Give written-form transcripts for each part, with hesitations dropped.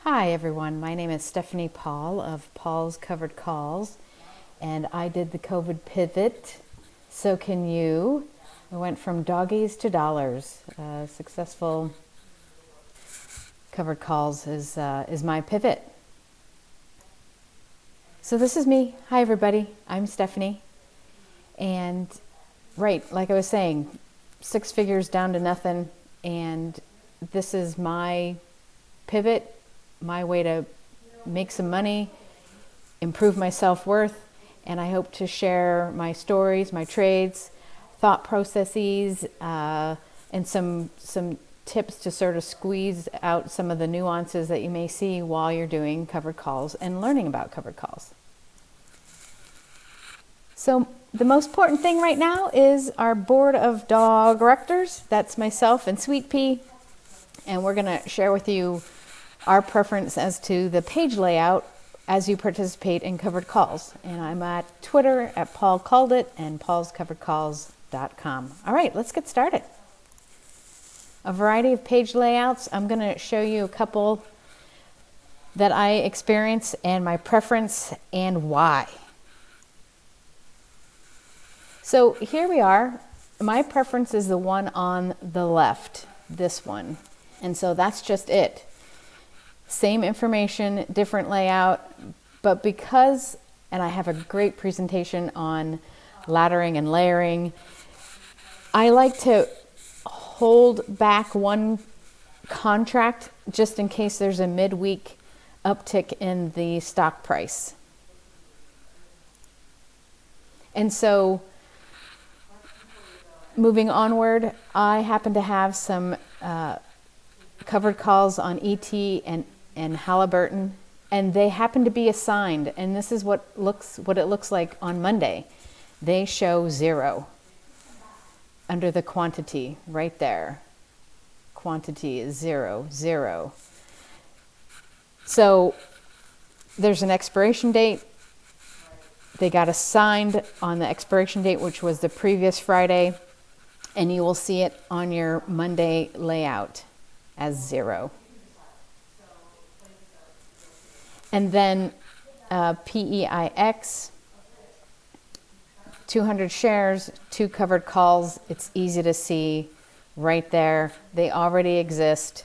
Hi everyone, my name is Stephanie Paul of Paul's Covered Calls, and I did the COVID pivot. So can you. I went from doggies to dollars. Successful covered calls is my pivot. So this is me. Hi everybody, I'm Stephanie. And right, like I was saying, 6 figures down to nothing, and this is my pivot, my way to make some money, improve my self-worth, and I hope to share my stories, my trades, thought processes, and some tips to sort of squeeze out some of the nuances that you may see while you're doing covered calls and learning about covered calls. So the most important thing right now is our board of directors. That's myself and Sweet Pea, and we're going to share with you our preference as to the page layout as you participate in covered calls. And I'm at Twitter at Paul Called It and paulscoveredcalls.com. All right, let's get started. A variety of page layouts. I'm going to show you a couple that I experience and my preference and why. So here we are. My preference is the one on the left, this one. And so that's just it. Same information, different layout, but because, and I have a great presentation on laddering and layering, I like to hold back one contract just in case there's a midweek uptick in the stock price. And so moving onward, I happen to have some covered calls on ET and Halliburton, and they happen to be assigned, and this is what it looks like on Monday. They show 0 under the quantity right there. Quantity is 0, 0. So there's an expiration date. They got assigned on the expiration date, which was the previous Friday, and you will see it on your Monday layout as 0. And then PEIX, 200 shares, 2 covered calls. It's easy to see right there. They already exist.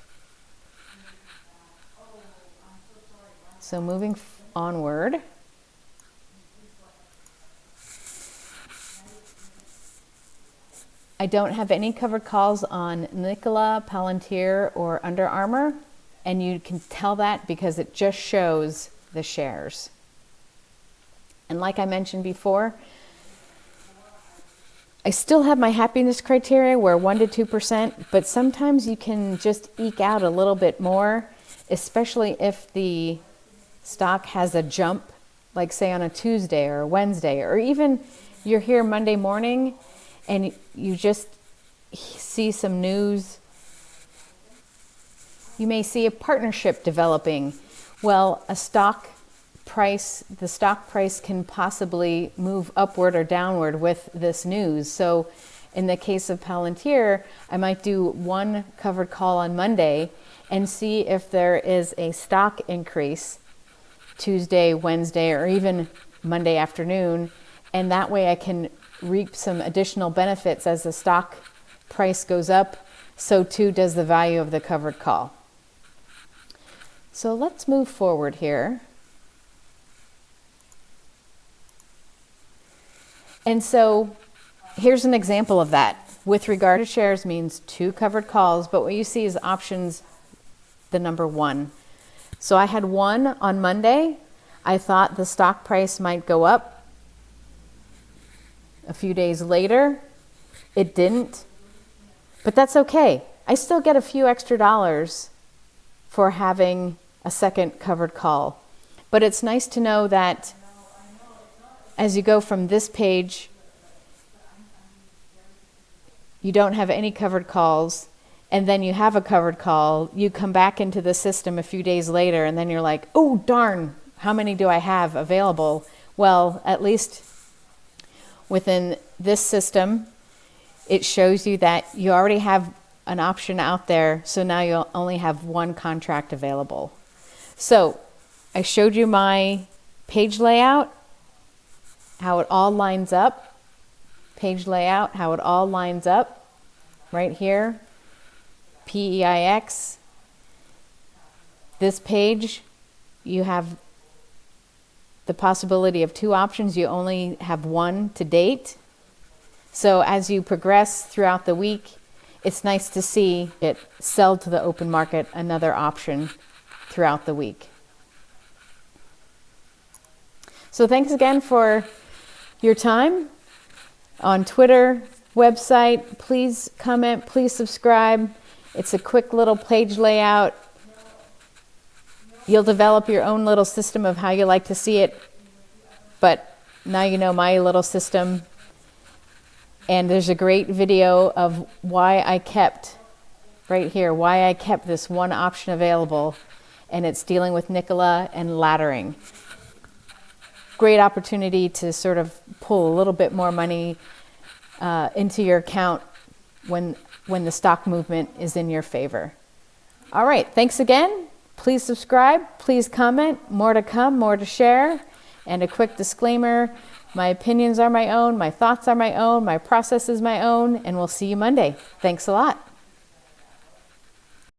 So moving onward. I don't have any covered calls on Nikola, Palantir, or Under Armour. And you can tell that because it just shows the shares. And like I mentioned before, I still have my happiness criteria where 1 to 2%, but sometimes you can just eke out a little bit more, especially if the stock has a jump, like say on a Tuesday or a Wednesday, or even you're here Monday morning and you just see some news. You may see a partnership developing. Well, the stock price can possibly move upward or downward with this news. So in the case of Palantir, I might do one covered call on Monday and see if there is a stock increase Tuesday, Wednesday, or even Monday afternoon. And that way I can reap some additional benefits as the stock price goes up. So too does the value of the covered call. So let's move forward here. And so here's an example of that. With regard to shares means 2 covered calls, but what you see is options, the number 1. So I had 1 on Monday. I thought the stock price might go up. A few days later, it didn't. But that's okay. I still get a few extra dollars for having a second covered call. But it's nice to know that as you go from this page, you don't have any covered calls, and then you have a covered call, you come back into the system a few days later, and then you're like, oh darn, how many do I have available? Well, at least within this system, it shows you that you already have an option out there, so now you'll only have 1 contract available. So I showed you my page layout, how it all lines up. Page layout, how it all lines up right here. PEIX. This page, you have the possibility of 2 options. You only have 1 to date. So as you progress throughout the week, it's nice to see it sell to the open market, another option throughout the week. So thanks again for your time on Twitter, website. Please comment, please subscribe. It's a quick little page layout. You'll develop your own little system of how you like to see it, but now you know my little system. And there's a great video of why I kept, right here, why I kept this one option available, and it's dealing with Nikola and laddering. Great opportunity to sort of pull a little bit more money into your account when the stock movement is in your favor. All right, thanks again. Please subscribe, please comment. More to come, more to share. And a quick disclaimer, my opinions are my own, my thoughts are my own, my process is my own, and we'll see you Monday. Thanks a lot.